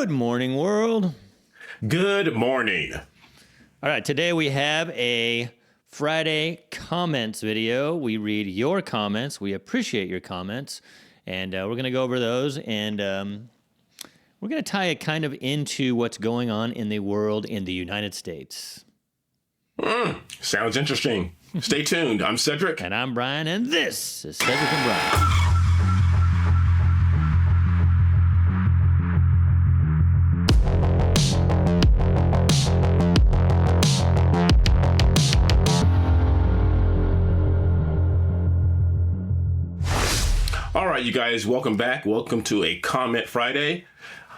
Good morning, world. Good morning. All right, today we have a Friday comments video. We read your comments. We appreciate your comments, and we're going to go over those, and we're going to tie it kind of into what's going on in the world in the United States. Sounds interesting. Stay tuned. I'm Cedric. And I'm Brian, and this is Cedric and Brian. All right, you guys, welcome back. Welcome to a Comment Friday.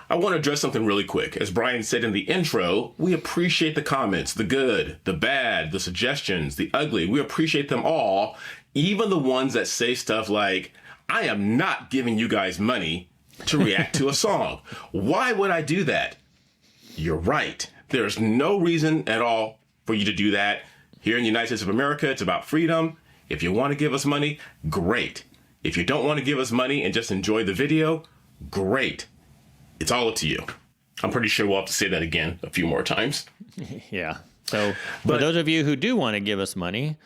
I want to address something really quick. As Brian said in the intro, we appreciate the comments, the good, the bad, the suggestions, the ugly. We appreciate them all, even the ones that say stuff like, I am not giving you guys money to react to a song. Why would I do that? You're right. There's no reason at all for you to do that. Here in the United States of America, it's about freedom. If you want to give us money, great. If you don't want to give us money and just enjoy the video, great. It's all up to you. I'm pretty sure we'll have to say that again a few more times. Yeah. So for those of you who do want to give us money,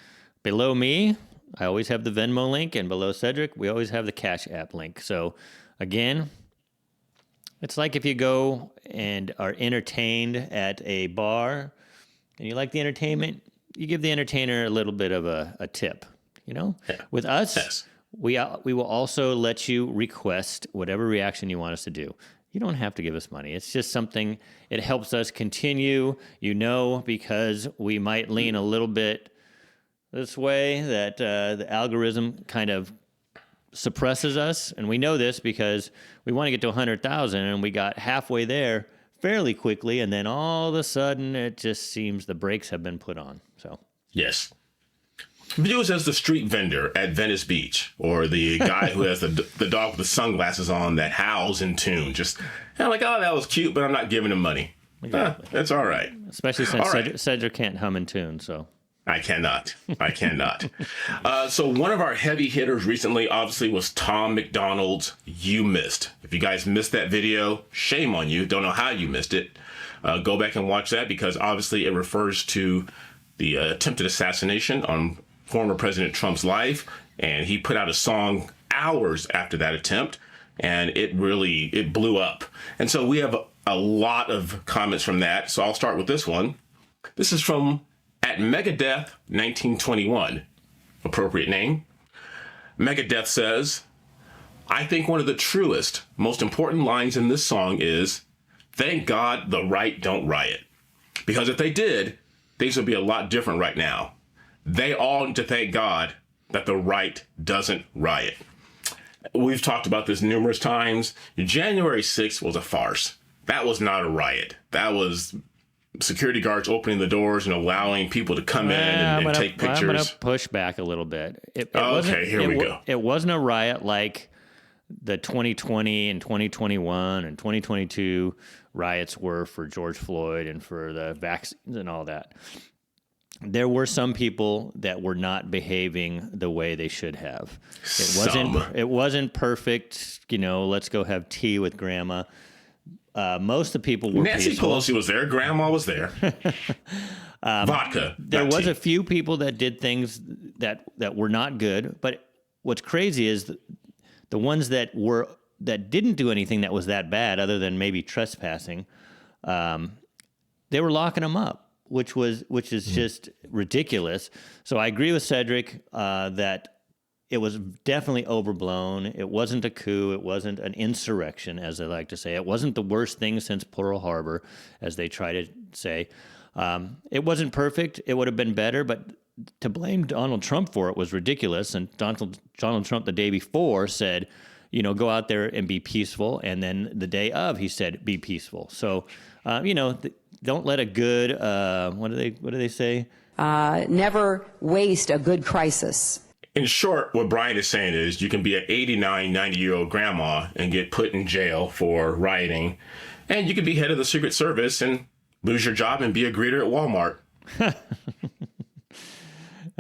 below me, I always have the Venmo link, and below Cedric, we always have the Cash App link. So again, it's like if you go and are entertained at a bar and you like the entertainment, you give the entertainer a little bit of a tip, you know? Yeah. With us, yes. We will also let you request whatever reaction you want us to do. You don't have to give us money. It's just something, it helps us continue, because we might lean a little bit this way, that the algorithm kind of suppresses us. And we know this because we want to get to 100,000 and we got halfway there fairly quickly. And then all of a sudden it just seems the brakes have been put on. So, yes. View us as the street vendor at Venice Beach, or the guy who has the dog with the sunglasses on that howls in tune. Just like, oh, that was cute, but I'm not giving him money. Exactly. That's all right. Especially since Cedric can't hum in tune, so. I cannot. So one of our heavy hitters recently, obviously, was Tom McDonald's You Missed. If you guys missed that video, shame on you. Don't know how you missed it. Go back and watch that, because obviously it refers to the attempted assassination on former President Trump's life, and he put out a song hours after that attempt, and it blew up. And so we have a lot of comments from that. So I'll start with this one. This is from at Megadeth 1921, appropriate name. Megadeth says, I think one of the truest, most important lines in this song is, thank God the right don't riot. Because if they did, things would be a lot different right now. They all need to thank God that the right doesn't riot. We've talked about this numerous times. January 6th was a farce. That was not a riot. That was security guards opening the doors and allowing people to come in and take pictures. I'm going to push back a little bit. Okay, here we go. It wasn't a riot like the 2020 and 2021 and 2022 riots were for George Floyd and for the vaccines and all that. There were some people that were not behaving the way they should have. It wasn't perfect. Let's go have tea with grandma. Most of the people were Nancy peaceful. Pelosi was there. Grandma was there. Vodka. There was tea. a few people that did things that were not good. But what's crazy is the ones that didn't do anything that was that bad, other than maybe trespassing, they were locking them up. Which is just ridiculous. So I agree with Cedric that it was definitely overblown. It wasn't a coup. It wasn't an insurrection, as they like to say. It wasn't the worst thing since Pearl Harbor, as they try to say. It wasn't perfect. It would have been better, but to blame Donald Trump for it was ridiculous. And Donald Trump the day before said, go out there and be peaceful. And then the day of, he said, be peaceful. So, don't let a good, what do they say? Never waste a good crisis. In short, what Brian is saying is you can be an 89, 90-year-old grandma and get put in jail for rioting. And you can be head of the Secret Service and lose your job and be a greeter at Walmart.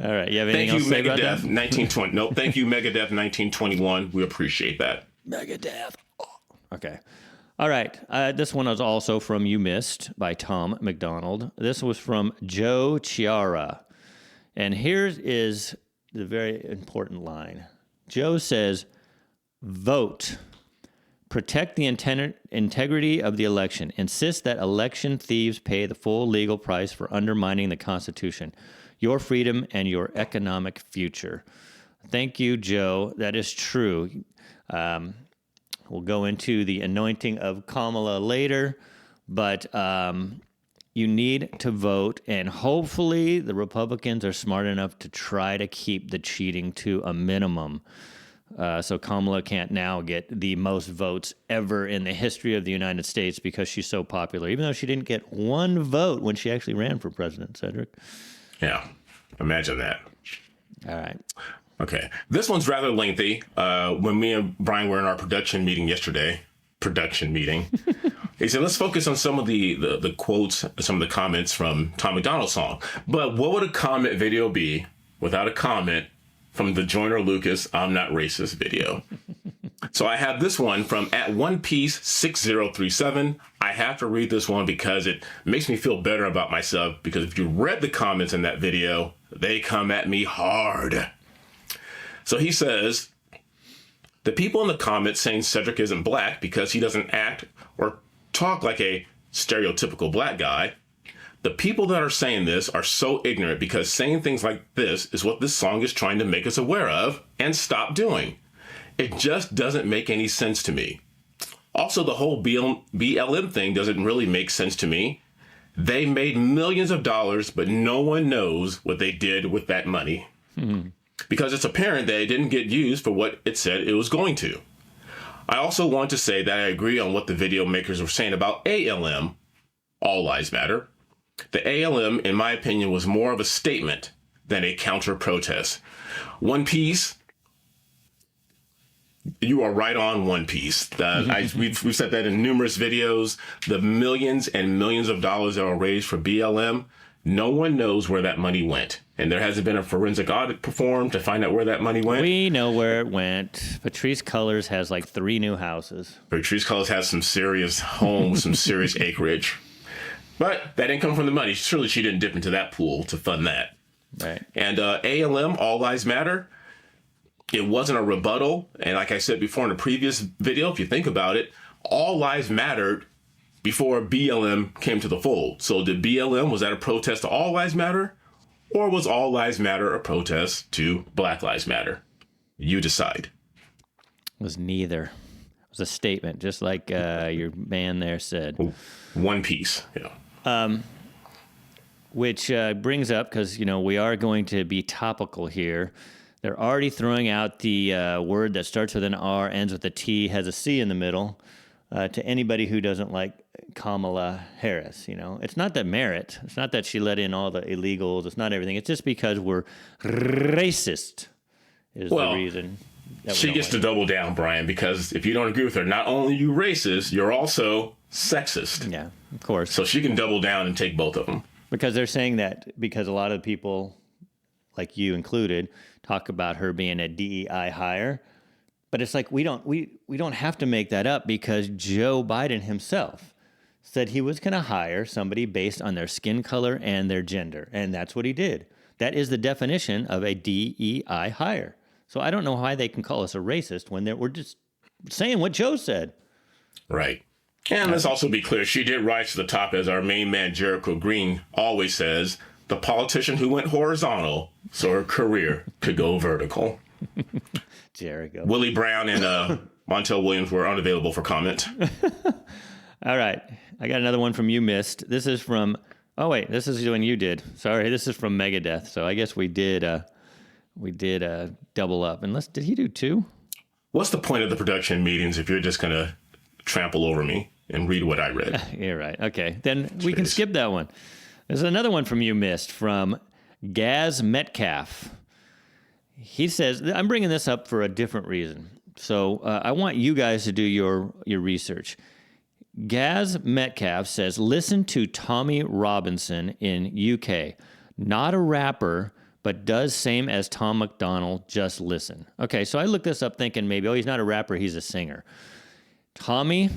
All right. You have anything else to say about that? Thank you, Megadeth 1920. No, thank you, Megadeth 1921. We appreciate that. Megadeth. Oh. Okay. All right. This one was also from You Missed by Tom McDonald. This was from Joe Chiara. And here is the very important line. Joe says, vote. Protect the integrity of the election. Insist that election thieves pay the full legal price for undermining the Constitution, your freedom, and your economic future. Thank you, Joe. That is true. We'll go into the anointing of Kamala later, but you need to vote, and hopefully the Republicans are smart enough to try to keep the cheating to a minimum. So Kamala can't now get the most votes ever in the history of the United States because she's so popular, even though she didn't get one vote when she actually ran for president, Cedric. Yeah, imagine that. All right. Okay, this one's rather lengthy. When me and Brian were in our production meeting yesterday, he said, let's focus on some of the quotes, some of the comments from Tom McDonald's song. But what would a comment video be without a comment from the Joyner Lucas I'm Not Racist video? So I have this one from at One Piece 6037. I have to read this one because it makes me feel better about myself, because if you read the comments in that video, they come at me hard. So he says, the people in the comments saying Cedric isn't black because he doesn't act or talk like a stereotypical black guy. The people that are saying this are so ignorant, because saying things like this is what this song is trying to make us aware of and stop doing. It just doesn't make any sense to me. Also, the whole BLM thing doesn't really make sense to me. They made millions of dollars, but no one knows what they did with that money. Because it's apparent that it didn't get used for what it said it was going to. I also want to say that I agree on what the video makers were saying about ALM, All Lives Matter. The ALM, in my opinion, was more of a statement than a counter-protest. One Piece, you are right on, One Piece. We've said that in numerous videos. The millions and millions of dollars that were raised for BLM, no one knows where that money went. And there hasn't been a forensic audit performed to find out where that money went. We know where it went. Patrice Cullors has like 3 new houses. Patrice Cullors has some serious homes, some serious acreage. But that didn't come from the money. Surely she didn't dip into that pool to fund that. Right. And ALM, All Lives Matter, it wasn't a rebuttal. And like I said before in a previous video, if you think about it, all lives mattered before BLM came to the fold. So did BLM, was that a protest to All Lives Matter? Or was All Lives Matter a protest to Black Lives Matter? You decide. It was neither. It was a statement, just like your man there said. One Piece, yeah. Which brings up, because, we are going to be topical here. They're already throwing out the word that starts with an R, ends with a T, has a C in the middle, to anybody who doesn't like Kamala Harris. It's not that merit. It's not that she let in all the illegals. It's not everything. It's just because we're racist is the reason. She gets to double down, Brian, because if you don't agree with her, not only are you racist, you're also sexist. Yeah, of course. So she can double down and take both of them. Because they're saying that because a lot of people, like you included, talk about her being a DEI hire. But it's like we don't have to make that up, because Joe Biden himself said he was going to hire somebody based on their skin color and their gender. And that's what he did. That is the definition of a DEI hire. So I don't know why they can call us a racist when we're just saying what Joe said. Right. And let's also be clear, she did rise to the top, as our main man, Jericho Green, always says, the politician who went horizontal so her career could go vertical. Jericho. Willie Brown and Montel Williams were unavailable for comment. All right. I got another one from You Missed. This is from, this is when you did. Sorry, this is from Megadeth. So I guess we did double up. Unless, did he do 2? What's the point of the production meetings if you're just going to trample over me and read what I read? You're right. Okay. Then we can skip that one. There's another one from You Missed from Gaz Metcalf. He says, I'm bringing this up for a different reason. So I want you guys to do your research. Gaz Metcalf says, listen to Tommy Robinson in UK. Not a rapper, but does same as Tom McDonald. Just listen. Okay, so I looked this up thinking maybe, he's not a rapper, he's a singer. Tommy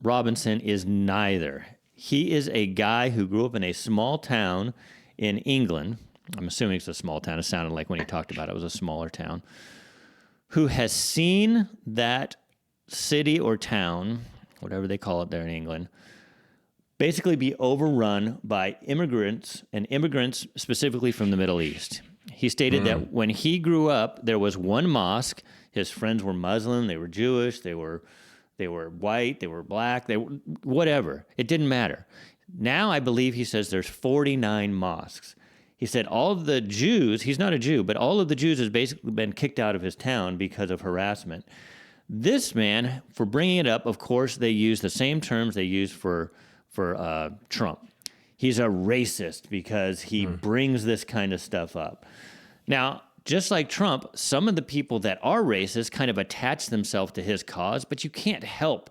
Robinson is neither. He is a guy who grew up in a small town in England. I'm assuming it's a small town. It sounded like when he talked about it, it was a smaller town. Who has seen that city or town, whatever they call it there in England, basically be overrun by immigrants, and immigrants specifically from the Middle East. He stated that when he grew up, there was one mosque. His friends were Muslim, they were Jewish, they were white, they were black, they were whatever. It didn't matter. Now I believe he says there's 49 mosques. He said all of the Jews, he's not a Jew, but all of the Jews has basically been kicked out of his town because of harassment. This man, for bringing it up, of course, they use the same terms they use for Trump. He's a racist because he brings this kind of stuff up. Now, just like Trump, some of the people that are racist kind of attach themselves to his cause, but you can't help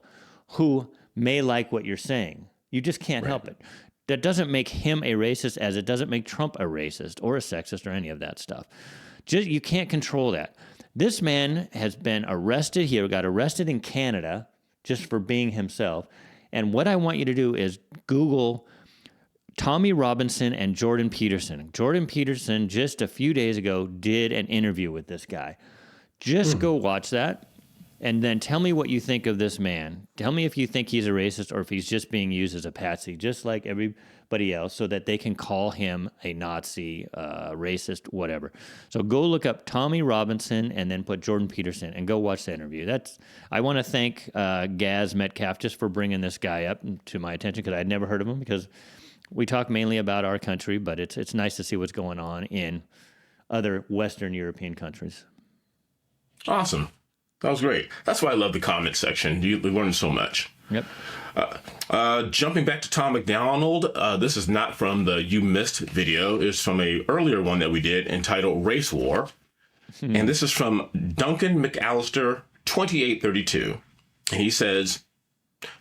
who may like what you're saying. You just can't help it. That doesn't make him a racist, as it doesn't make Trump a racist or a sexist or any of that stuff. Just you can't control that. This man has been arrested. He got arrested in Canada just for being himself. And what I want you to do is Google Tommy Robinson and Jordan Peterson. Jordan Peterson just a few days ago did an interview with this guy. Just go watch that, and then tell me what you think of this man. Tell me if you think he's a racist or if he's just being used as a patsy, just like everybody else, so that they can call him a Nazi, racist, whatever. So go look up Tommy Robinson and then put Jordan Peterson and go watch the interview. I want to thank Gaz Metcalf just for bringing this guy up to my attention, because I'd never heard of him, because we talk mainly about our country, but it's nice to see what's going on in other Western European countries. Awesome. That was great. That's why I love the comment section. You learn so much. Yep. Jumping back to Tom McDonald, this is not from the You Missed video. It's from a earlier one that we did entitled Race War. And this is from Duncan McAllister, 2832. And he says,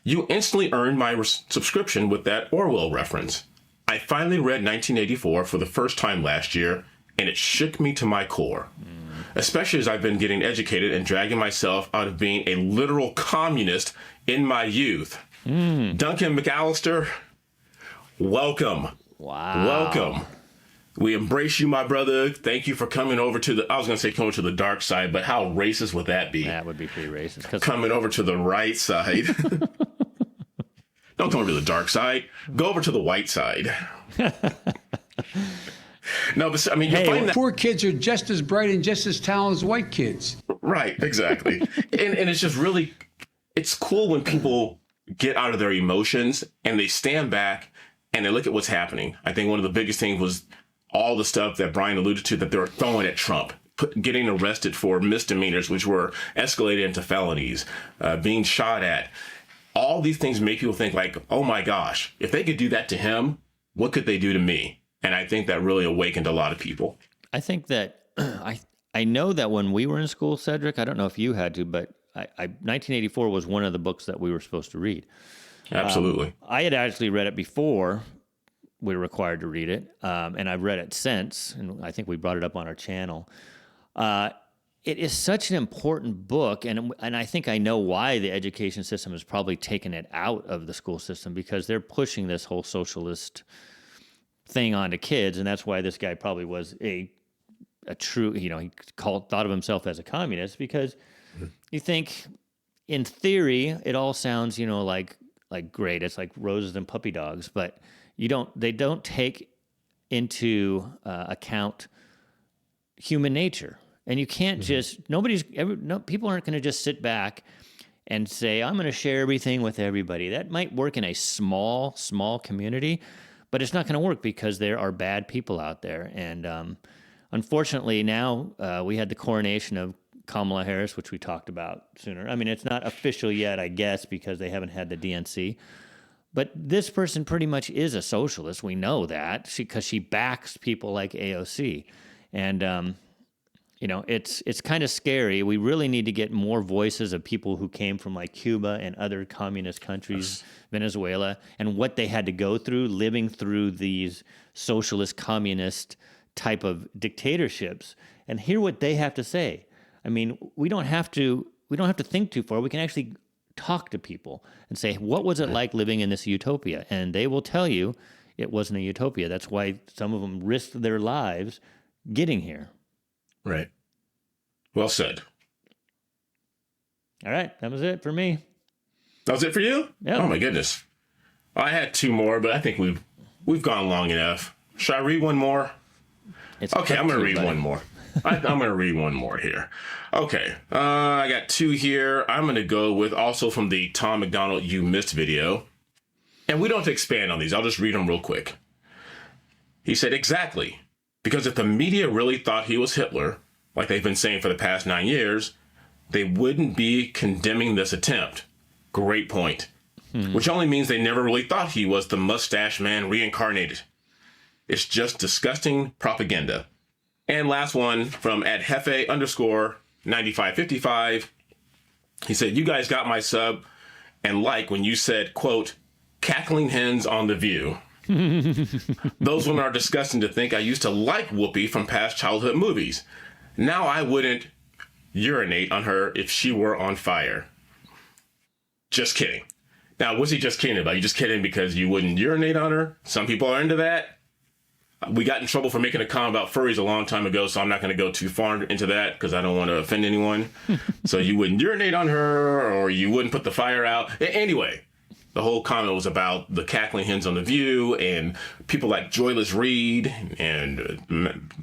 "You instantly earned my subscription with that Orwell reference. I finally read 1984 for the first time last year, and it shook me to my core. Especially as I've been getting educated and dragging myself out of being a literal communist in my youth." Duncan McAllister, welcome. Wow. Welcome. We embrace you, my brother. Thank you for coming over to I was going to say coming to the dark side, but how racist would that be? That would be pretty racist. Coming over to the right side. Don't come over to the dark side. Go over to the white side. No, but I mean, you're finding that poor kids are just as bright and just as talented as white kids. Right, exactly. and it's just really, it's cool when people get out of their emotions and they stand back and they look at what's happening. I think one of the biggest things was all the stuff that Brian alluded to that they were throwing at Trump, getting arrested for misdemeanors, which were escalated into felonies, being shot at. All these things make people think like, oh my gosh, if they could do that to him, what could they do to me? And I think that really awakened a lot of people. I think that I know that when we were in school, Cedric, I don't know if you had to, but 1984 was one of the books that we were supposed to read. Absolutely. I had actually read it before we were required to read it, and I've read it since, and I think we brought it up on our channel. It is such an important book, and I think I know why the education system has probably taken it out of the school system, because they're pushing this whole socialist thing onto kids, and that's why this guy probably was a true, he thought of himself as a communist, because you think, in theory, it all sounds, like great. It's like roses and puppy dogs, but they don't take into account human nature. And you can't just, people aren't going to just sit back and say, I'm going to share everything with everybody. That might work in a small community, but it's not going to work because there are bad people out there. And unfortunately, now we had the coronation of Kamala Harris, which we talked about sooner. I mean, it's not official yet, I guess, because they haven't had the DNC. But this person pretty much is a socialist. We know that because she backs people like AOC. And, it's kind of scary. We really need to get more voices of people who came from like Cuba and other communist countries, Venezuela, and what they had to go through living through these socialist, communist type of dictatorships, and hear what they have to say. I mean, we don't have to think too far. We can actually talk to people and say, what was it like living in this utopia? And they will tell you it wasn't a utopia. That's why some of them risked their lives getting here. Right. Well said. All right. That was it for me. That was it for you? Yeah. Oh my goodness. I had two more, but I think we've gone long enough. Should I read one more? Okay, I'm going to read one more. I'm going to read one more here. Okay, I got two here. I'm going to go with also from the Tom McDonald You Missed video. And we don't have to expand on these. I'll just read them real quick. He said, exactly. Because if the media really thought he was Hitler, like they've been saying for the past 9 years, they wouldn't be condemning this attempt. Great point. Which only means they never really thought he was the mustache man reincarnated. It's just disgusting propaganda. And last one from @Hefe_9555. He said, you guys got my sub and like when you said, quote, cackling hens on The View. Those ones are disgusting to think. I used to like Whoopi from past childhood movies. Now I wouldn't urinate on her if she were on fire. Just kidding. Now, what's he just kidding about? You just kidding because you wouldn't urinate on her? Some people are into that. We got in trouble for making a comment about furries a long time ago, so I'm not going to go too far into that because I don't want to offend anyone. So you wouldn't urinate on her or you wouldn't put the fire out. Anyway, the whole comment was about the cackling hens on The View and people like Joyless Reed and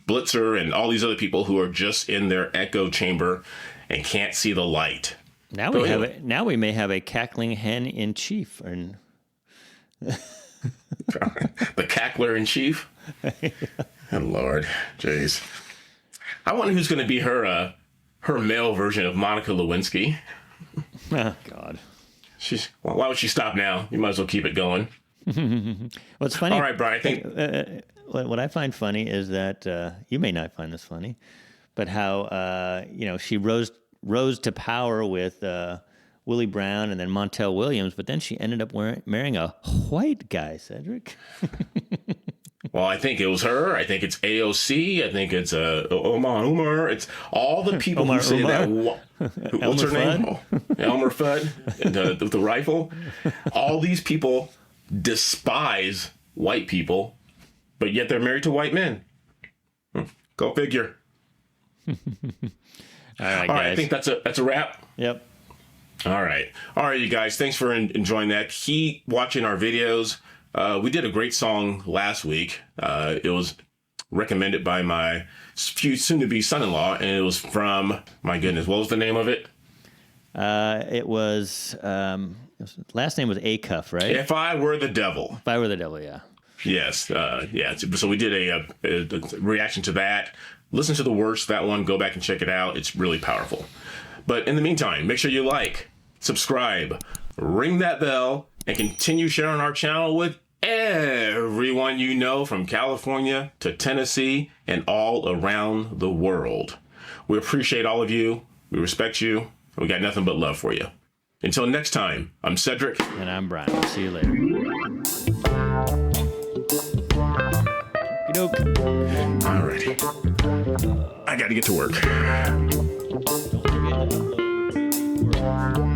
Blitzer and all these other people who are just in their echo chamber and can't see the light. Now we have it. Now we may have a cackling hen in chief. The cackler in chief. Oh, Lord, jeez. I wonder who's going to be her male version of Monica Lewinsky. Oh God. Why would she stop now? You might as well keep it going. What's funny? All right, Brian. I think what I find funny is that you may not find this funny, but how she rose to power with Willie Brown and then Montel Williams, but then she ended up marrying a white guy, Cedric. Well, I think it was her. I think it's AOC. I think it's Umar. It's all the people who say that. What's her name? Elmer Fudd, the rifle. All these people despise white people, but yet they're married to white men. Go figure. All right, I think that's a wrap. Yep. All right, you guys. Thanks for enjoying that. Keep watching our videos. We did a great song last week. It was recommended by my soon-to-be son-in-law, and it was from, my goodness, what was the name of it? It was last name was Acuff, right? If I Were the Devil. If I Were the Devil, yeah. Yes, yeah. So we did a reaction to that. Listen to the words to that one. Go back and check it out. It's really powerful. But in the meantime, make sure you like, subscribe, ring that bell, and continue sharing our channel with everyone you know from California to Tennessee and all around the world. We appreciate all of you. We respect you. We got nothing but love for you. Until next time, I'm Cedric. And I'm Brian. I'll see you later. Alrighty. I got to get to work. Don't forget to upload.